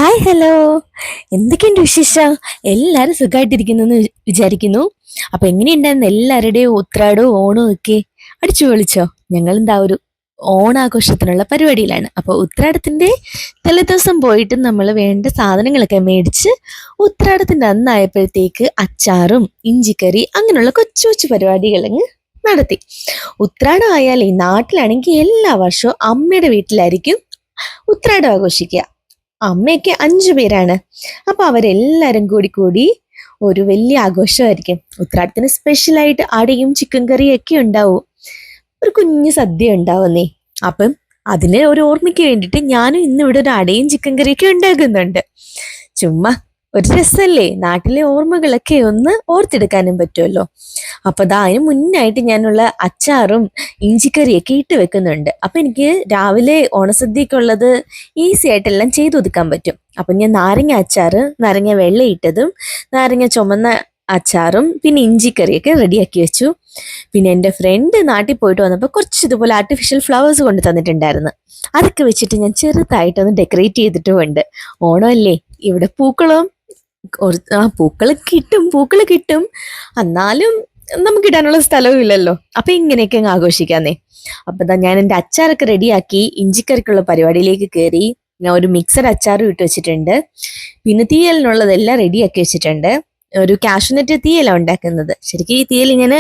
Hi hello, എന്തൊക്കെയുണ്ട് വിശേഷം? എല്ലാവരും സുഖമായിട്ടിരിക്കുന്നു എന്ന് വിചാരിക്കുന്നു. അപ്പൊ എങ്ങനെയുണ്ടായിരുന്നു എല്ലാവരുടെയും ഉത്രാടവും ഓണവും ഒക്കെ? അടിച്ചു പൊളിച്ചോ? ഞങ്ങൾ എന്താ ഒരു ഓണാഘോഷത്തിനുള്ള പരിപാടിയിലാണ്. അപ്പൊ ഉത്രാടത്തിന്റെ തലേദിവസം പോയിട്ട് നമ്മൾ വേണ്ട സാധനങ്ങളൊക്കെ മേടിച്ച് ഉത്രാടത്തിന്റെ അന്നായപ്പോഴത്തേക്ക് അച്ചാറും ഇഞ്ചിക്കറി അങ്ങനെയുള്ള കൊച്ചു കൊച്ചു പരിപാടികളങ്ങ് നടത്തി. ഉത്രാടം ആയാലേ നാട്ടിലാണെങ്കിൽ എല്ലാ വർഷവും അമ്മയുടെ വീട്ടിലായിരിക്കും ഉത്രാടം ആഘോഷിക്കുക. അമ്മയൊക്കെ 5 പേരാണ്. അപ്പൊ അവരെല്ലാരും കൂടി ഒരു വലിയ ആഘോഷമായിരിക്കും. ഉത്രാടത്തിന് സ്പെഷ്യലായിട്ട് അടയും ചിക്കൻ കറിയും ഒക്കെ ഉണ്ടാവും. ഒരു കുഞ്ഞു സദ്യ ഉണ്ടാവുന്നേ. അപ്പം അതിനെ ഒരു ഓർമ്മയ്ക്ക് വേണ്ടിയിട്ട് ഞാനും ഇന്ന് ഇവിടെ ഒരു അടയും ചിക്കൻ കറിയൊക്കെ ഉണ്ടാക്കുന്നുണ്ട്. ചുമ്മാ ഒരു രസമല്ലേ, നാട്ടിലെ ഓർമ്മകളൊക്കെ ഒന്ന് ഓർത്തെടുക്കാനും പറ്റുമല്ലോ. അപ്പൊ അതിന് മുന്നായിട്ട് ഞാനുള്ള അച്ചാറും ഇഞ്ചിക്കറിയൊക്കെ ഇട്ട് വെക്കുന്നുണ്ട്. അപ്പൊ എനിക്ക് രാവിലെ ഓണസദ്യയൊക്കെ ഉള്ളത് ഈസി ആയിട്ടെല്ലാം ചെയ്ത് ഒതുക്കാൻ പറ്റും. അപ്പൊ ഞാൻ നാരങ്ങ അച്ചാറ്, നാരങ്ങ വെള്ള ഇട്ടതും നാരങ്ങ ചുമന്ന അച്ചാറും പിന്നെ ഇഞ്ചിക്കറിയൊക്കെ റെഡിയാക്കി വെച്ചു. പിന്നെ എൻ്റെ ഫ്രണ്ട് നാട്ടിൽ പോയിട്ട് വന്നപ്പോൾ കുറച്ച് ഇതുപോലെ ആർട്ടിഫിഷ്യൽ ഫ്ലവേഴ്സ് കൊണ്ട് തന്നിട്ടുണ്ടായിരുന്നു. അതൊക്കെ വെച്ചിട്ട് ഞാൻ ചെറുതായിട്ടൊന്ന് ഡെക്കറേറ്റ് ചെയ്തിട്ടുമുണ്ട്. ഓണമല്ലേ, ഇവിടെ പൂക്കളും പൂക്കൾ കിട്ടും. എന്നാലും നമുക്ക് ഇടാനുള്ള സ്ഥലവും ഇല്ലല്ലോ. അപ്പൊ ഇങ്ങനെയൊക്കെ അങ്ങ് ആഘോഷിക്കാന്നേ. അപ്പൊ ഞാൻ എൻ്റെ അച്ചാറൊക്കെ റെഡിയാക്കി ഇഞ്ചിക്കറിക്കുള്ള പരിപാടിയിലേക്ക് കയറി. ഞാൻ ഒരു മിക്സഡ് അച്ചാറും ഇട്ട് വെച്ചിട്ടുണ്ട്. പിന്നെ തീയലിനുള്ളതെല്ലാം റെഡിയാക്കി വെച്ചിട്ടുണ്ട്. ഒരു കാഷ്യൂനട്ട് തീയലാണ് ഉണ്ടാക്കുന്നത്. ശരിക്കും ഈ തീയൽ ഞാൻ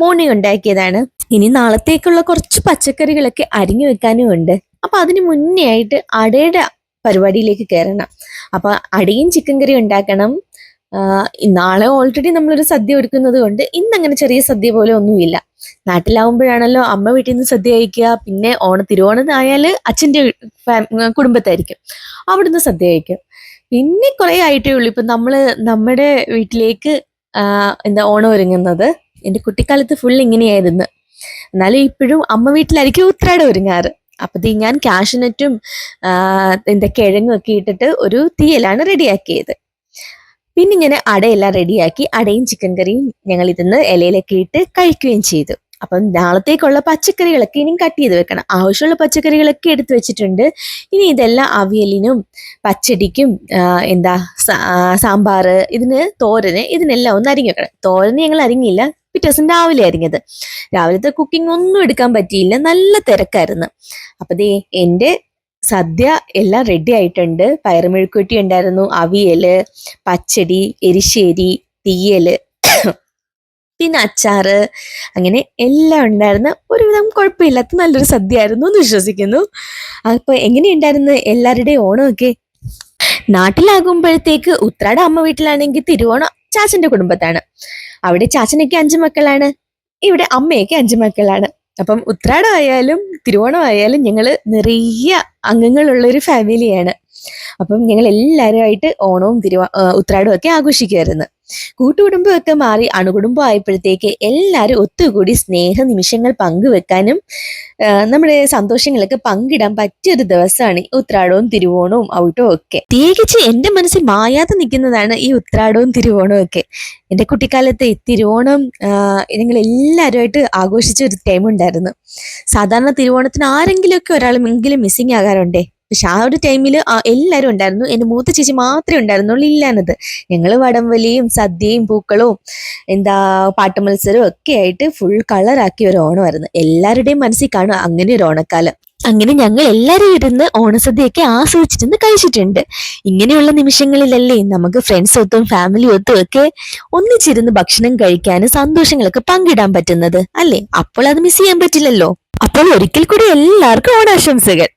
മോർണിംഗ് ഉണ്ടാക്കിയതാണ്. ഇനി നാളത്തേക്കുള്ള കുറച്ച് പച്ചക്കറികളൊക്കെ അരിഞ്ഞു വെക്കാനും ഉണ്ട്. അപ്പൊ അതിന് മുന്നേ ആയിട്ട് അടയുടെ പരിപാടിയിലേക്ക് കയറണം. അപ്പൊ അടയും ചിക്കൻ കറി ഉണ്ടാക്കണം. നാളെ ഓൾറെഡി നമ്മളൊരു സദ്യ ഒരുക്കുന്നത് കൊണ്ട് ഇന്നങ്ങനെ ചെറിയ സദ്യ പോലെ ഒന്നുമില്ല. നാട്ടിലാവുമ്പോഴാണല്ലോ അമ്മ വീട്ടിൽ നിന്ന് സദ്യ കഴിക്കുക. പിന്നെ തിരുവോണമായാല് അച്ഛൻ്റെ കുടുംബത്തായിരിക്കും, അവിടുന്ന് സദ്യ കഴിക്കും. പിന്നെ കുറെ ആയിട്ടേ ഉള്ളൂ ഇപ്പൊ നമ്മുടെ വീട്ടിലേക്ക് ഓണം ഒരുങ്ങുന്നത്. എൻ്റെ കുട്ടിക്കാലത്ത് ഫുൾ ഇങ്ങനെയായിരുന്നു. എന്നാലും ഇപ്പോഴും അമ്മ വീട്ടിലായിരിക്കും ഉത്രാടം ഒരുങ്ങാറ്. അപ്പത്തീ ഞാൻ കാഷ്യൂനട്ടും കിഴങ്ങും ഒക്കെ ഇട്ടിട്ട് ഒരു തീയലാണ് റെഡിയാക്കിയത്. പിന്നെ ഇങ്ങനെ അടയെല്ലാം റെഡിയാക്കി അടയും ചിക്കൻ കറിയും ഞങ്ങൾ ഇതിന്ന് ഇലയിലൊക്കെ ഇട്ട് കഴിക്കുകയും ചെയ്തു. അപ്പം നാളത്തേക്കുള്ള പച്ചക്കറികളൊക്കെ ഇനിയും കട്ട് ചെയ്ത് വെക്കണം. ആവശ്യമുള്ള പച്ചക്കറികളൊക്കെ എടുത്തു വെച്ചിട്ടുണ്ട്. ഇനി ഇതെല്ലാം അവിയലിനും പച്ചടിക്കും സാമ്പാറ്, തോരന് ഇതിനെല്ലാം ഒന്ന് അരിഞ്ഞു വെക്കണം. തോരന് ഞങ്ങൾ അരിഞ്ഞില്ല, പിറ്റേ ദിവസം രാവിലെ അരിഞ്ഞത്. രാവിലത്തെ കുക്കിംഗ് ഒന്നും എടുക്കാൻ പറ്റിയില്ല, നല്ല തിരക്കായിരുന്നു. അപ്പൊ എൻ്റെ സദ്യ എല്ലാം റെഡി ആയിട്ടുണ്ട്. പയറുമെഴുക്കുവരട്ടി ഉണ്ടായിരുന്നു, അവിയല്, പച്ചടി, എരിശ്ശേരി, തീയല്, പിന്നെ അച്ചാറ്, അങ്ങനെ എല്ലാം ഉണ്ടായിരുന്ന ഒരുവിധം കുഴപ്പമില്ലാത്ത നല്ലൊരു സദ്യ ആയിരുന്നു എന്ന് വിശ്വസിക്കുന്നു. അപ്പൊ എങ്ങനെയുണ്ടായിരുന്നു എല്ലാവരുടെയും ഓണമൊക്കെ? നാട്ടിലാകുമ്പോഴത്തേക്ക് ഉത്രാടം അമ്മ വീട്ടിലാണെങ്കിൽ തിരുവോണം ചാച്ചന്റെ കുടുംബത്താണ്. അവിടെ ചാച്ചനൊക്കെ 5 മക്കളാണ്, ഇവിടെ അമ്മയൊക്കെ 5 മക്കളാണ്. അപ്പം ഉത്രാടം ആയാലും തിരുവോണം ആയാലും ഞങ്ങള് നിറയെ അംഗങ്ങളുള്ള ഒരു ഫാമിലിയാണ്. അപ്പം ഞങ്ങൾ എല്ലാവരുമായിട്ട് ഓണവും ഉത്രാടവും ഒക്കെ ആഘോഷിക്കുമായിരുന്നു. കൂട്ടുകുടുംബമൊക്കെ മാറി അണുകുടുംബം ആയപ്പോഴത്തേക്ക് എല്ലാവരും ഒത്തുകൂടി സ്നേഹ നിമിഷങ്ങൾ പങ്കുവെക്കാനും നമ്മുടെ സന്തോഷങ്ങളൊക്കെ പങ്കിടാൻ പറ്റിയൊരു ദിവസമാണ് ഉത്രാടവും തിരുവോണവും ഔട്ടവും ഒക്കെ. പ്രത്യേകിച്ച് എൻ്റെ മനസ്സിൽ മായാതെ നിൽക്കുന്നതാണ് ഈ ഉത്രാടവും തിരുവോണവും ഒക്കെ. എൻ്റെ കുട്ടിക്കാലത്തെ തിരുവോണം ഞങ്ങൾ എല്ലാവരുമായിട്ട് ആഘോഷിച്ച ഒരു ടൈം ഉണ്ടായിരുന്നു. സാധാരണ തിരുവോണത്തിന് ആരെങ്കിലുമൊക്കെ ഒരാളെങ്കിലും മിസ്സിങ് ആകാറുണ്ടേ. പക്ഷെ ആ ഒരു ടൈമിൽ എല്ലാവരും ഉണ്ടായിരുന്നു. എൻ്റെ മൂത്ത ചേച്ചി മാത്രമേ ഉണ്ടായിരുന്നുള്ളൂ ഇല്ലാന്നത്. ഞങ്ങൾ വടംവലിയും സദ്യയും പൂക്കളവും പാട്ട് മത്സരവും ഒക്കെ ആയിട്ട് ഫുൾ കളറാക്കിയ ഒരു ഓണമായിരുന്നു. എല്ലാവരുടെയും മനസ്സിൽ കാണും അങ്ങനെ ഒരു ഓണക്കാലം. അങ്ങനെ ഞങ്ങൾ എല്ലാവരും ഇരുന്ന് ഓണസദ്യയൊക്കെ ആസ്വദിച്ചിരുന്ന് കഴിച്ചിട്ടുണ്ട്. ഇങ്ങനെയുള്ള നിമിഷങ്ങളിലല്ലേ നമുക്ക് ഫ്രണ്ട്സ് ഒത്തും ഫാമിലി ഒത്തും ഒക്കെ ഒന്നിച്ചിരുന്ന് ഭക്ഷണം കഴിക്കാനും സന്തോഷങ്ങളൊക്കെ പങ്കിടാൻ പറ്റുന്നത് അല്ലേ? അപ്പോൾ അത് മിസ് ചെയ്യാൻ പറ്റില്ലല്ലോ. അപ്പോൾ ഒരിക്കൽ കൂടി എല്ലാവർക്കും ഓണാശംസകൾ.